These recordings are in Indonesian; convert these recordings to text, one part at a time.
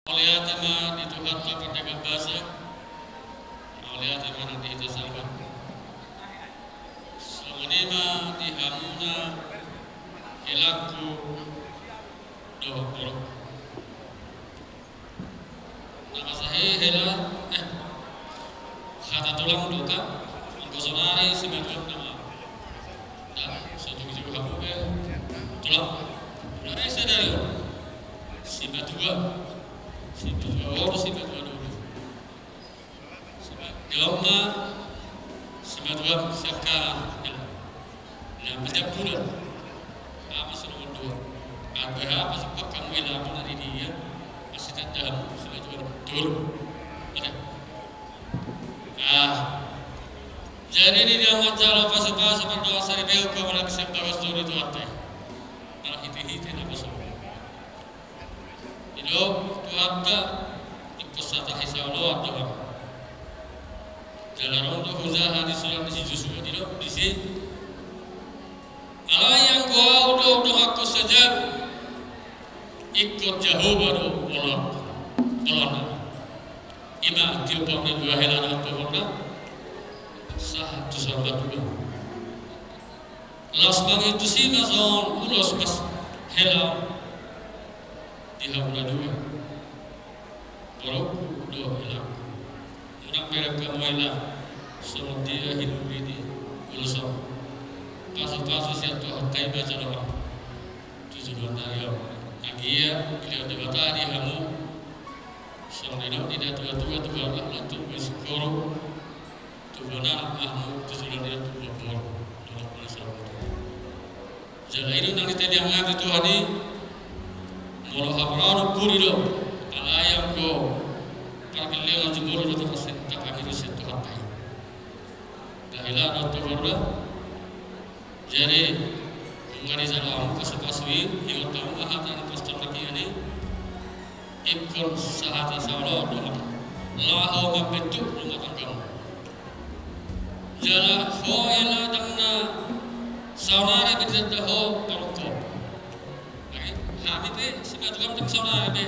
Oleh tema di Tuhan dapat dengan bahasa, oleh tema nanti itu salwan. Semenima di hamuna hilaku doh borok. Nama saya hela kata tulang doka, angko sonari sebentuk nama. Dan satu jiwa kamu tulang. Nari sadari sebentuk orang sifat dulu. Yoma sifat dua sekarang. Yang setiap bulan apa selama dua. Apa sebab kamu hilang dari dia masih tetap sifat dua dulu. Jadi ini dia masalah pas berdoa sari beu kau nak sembagas dulu itu apa? Malah hiti nak semua. Hidup Tuhan ikut hisau Allah Tuhan. Jalan untuk usaha di sulam di situ tidak di sini. Allah yang kau udah aku saja ikut jauh baru Allah. Ima tiupang dan dua helan Tuhan sah tu sahabat dua. Las bagi itu sih mazon ulos pas helan dihabla dua borokku dua hilang nak mereka muela semua dia hidup ini ulusam kasus itu hartai baca doa tujuan dari agia beliau debata di hamu semua hidup tidak tua lah lantuk bersikoro tujuan anak hamu tujuan dia tua bor dalam masalah jalan ini nanti tadi yang mengambil Tuhan ini molo habrano purido alayam ko parkillenga jumolo do tasen takamiru setu hatai dahila do gorda jadi ngari salam kasapaswi hiyotam ahatan pastor lagi ini ikon sahata sawlo do laho mabetu rumah tangga jala ho ila damna sawnare bidda ho parko kami pe sehingga Tuhan tak saudara pe,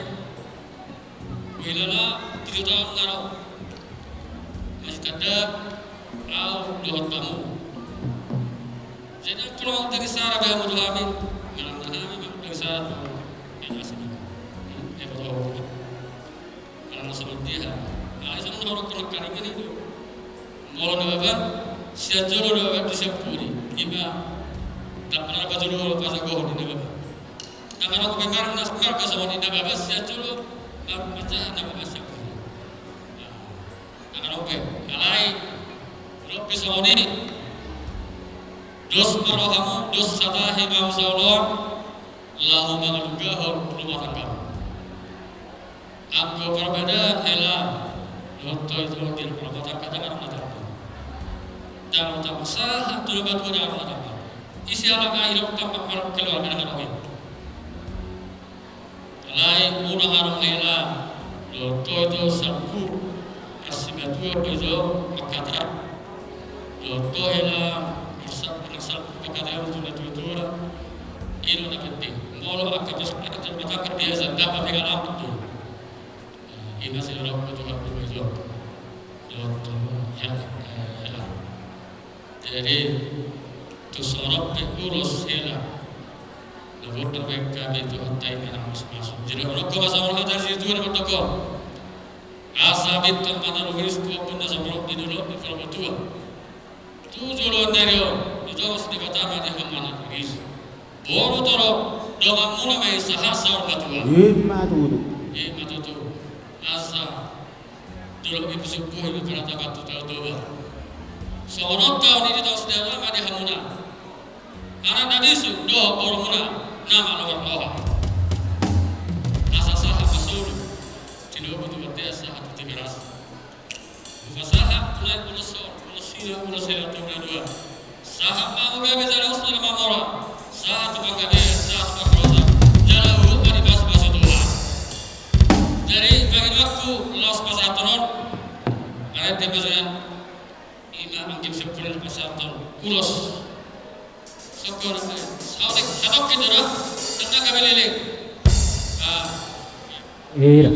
wilala 3 tahun ngarau, masih kadang au dohot kamu. Jadi kalau dari Sarah kamu doa kami, malam kami dari Sarah tu, yang asli, betul. Kalau sebelum dia, alasan orang kalau kali ini tu, malam apa? Siapa jodoh apa disebut iba, tak pernah baca jodoh pas aku di apa. Kalau aku memang naskah ke sama Nina Babas ya dulu baca nama bahasa. Kalau oke, alai kalau bisa ini dos marohamu dos satahi mausalon lahu mengalugahor rumah tangga. Aku perbedaan elah loto itu di rumah tangga dengan rumah tangga. Dan tak sah tu lebat dengan rumah tangga. Isi alam hidup tampak keluar dengan orang. Lain mula harum lela, loto itu sabu, asimatua itu makata, loto ela asal makata itu natura, itu nak penting. Mula akar sekarang macam biasa, dapat dengan apa tu? Ini masih orang itu itu, loto hela. Jadi tu sorok urus hela. Lalu mereka itu hantai menang masuk. Jadi orang kau masa orang hajar situ ada bertokor. Asa bintang mana luhis tua pun asa berok di dulu di kalau tua. Tujuh lawan dari itu harus dikatakan di mana luhis. Baru toro dengan mula mai sahasa orang tua. Ima tu. Asa dulu ibu sepuh itu kerana batu tahu tua. Seorang tahun ini tahu sedang lama di hamuna. Anak tadi su doa orang muna. Nama Allah. Asa sahah masuk. Tidak betul betul sahah tu tiberas. Sahah mulai ulasor, ulasir atau dua. Sahah mahu kami jalan usul lama orang. Sahah tu bangga dia, sahah tu bangga. Jalan urut dari bas Tuhan. Jadi bagi waktu los pasal tahun, ada tembakan imam angin sepuluh pasal tahun. Ulos. Syukur saudik hadap kita dah tentang kami leleng. Iya.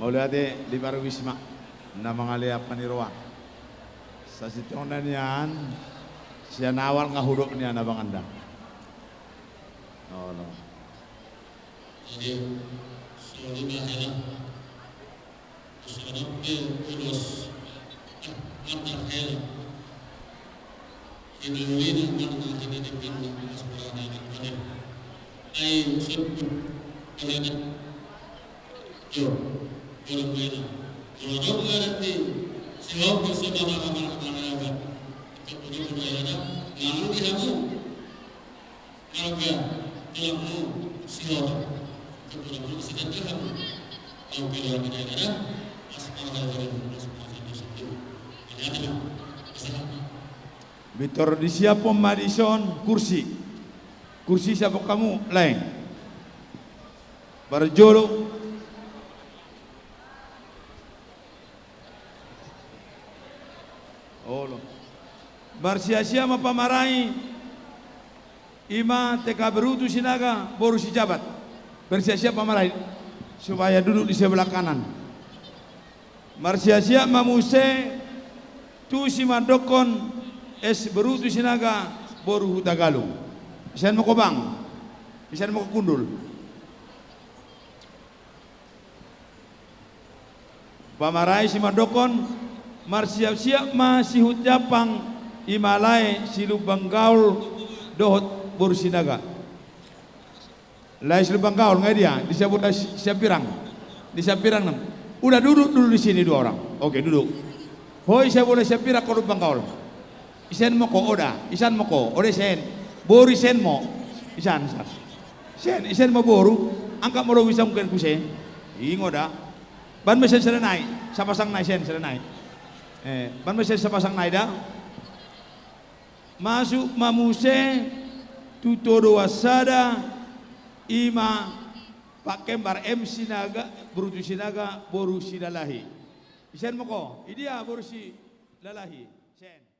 Maulati di Parwisma na mga liap panirwa. Sa sitonan yan, siya nawal nga hurok niya na banganda. No. Jadi, selalu bahaya. Selalu urus. Mantap hela. Ini wina mana kita dipindah sekolah ini kemarin. Ai suatu kalian yo belum wina. Kalau jauh nanti siapa bisa mana ada. Kemudian ada lalu dihamu. Kalau ilmu siapa kemudian sedang dihamu. Yang pilihan ada asmaul Bitor di siapa Madison kursi siapa kamu lain berjolo bersia-sia mapamarai ima teka berutu sinaga boru si jabat bersia-sia pamarai supaya duduk di sebelah kanan bersia-sia mamuse tu si madokon es berutu sinaga boru hutagalung isan mo ko bang isan mo ko kundul pamarai si madokon mar siap-siap ma si hutjapang imalai si lubang gaul dohot boru sinaga lai si lubang gaul ngai dia disebut siap pirang nam udah duduk dulu di sini dua orang oke duduk hoi saya boleh siap pirang ko lubang gaul isen mo ko oda isan mo ko ode sen boru isen mo isan isen mo boru angka mo wisam ken kuse ingoda ban mesen serenai sapasang nai sen serenai ban mesen sapasang nai da masuk mamuse tutodo wasada ima pakai bar sinaga berutu sinaga boru si lalahi isen mo ko idia boru si lalahi sen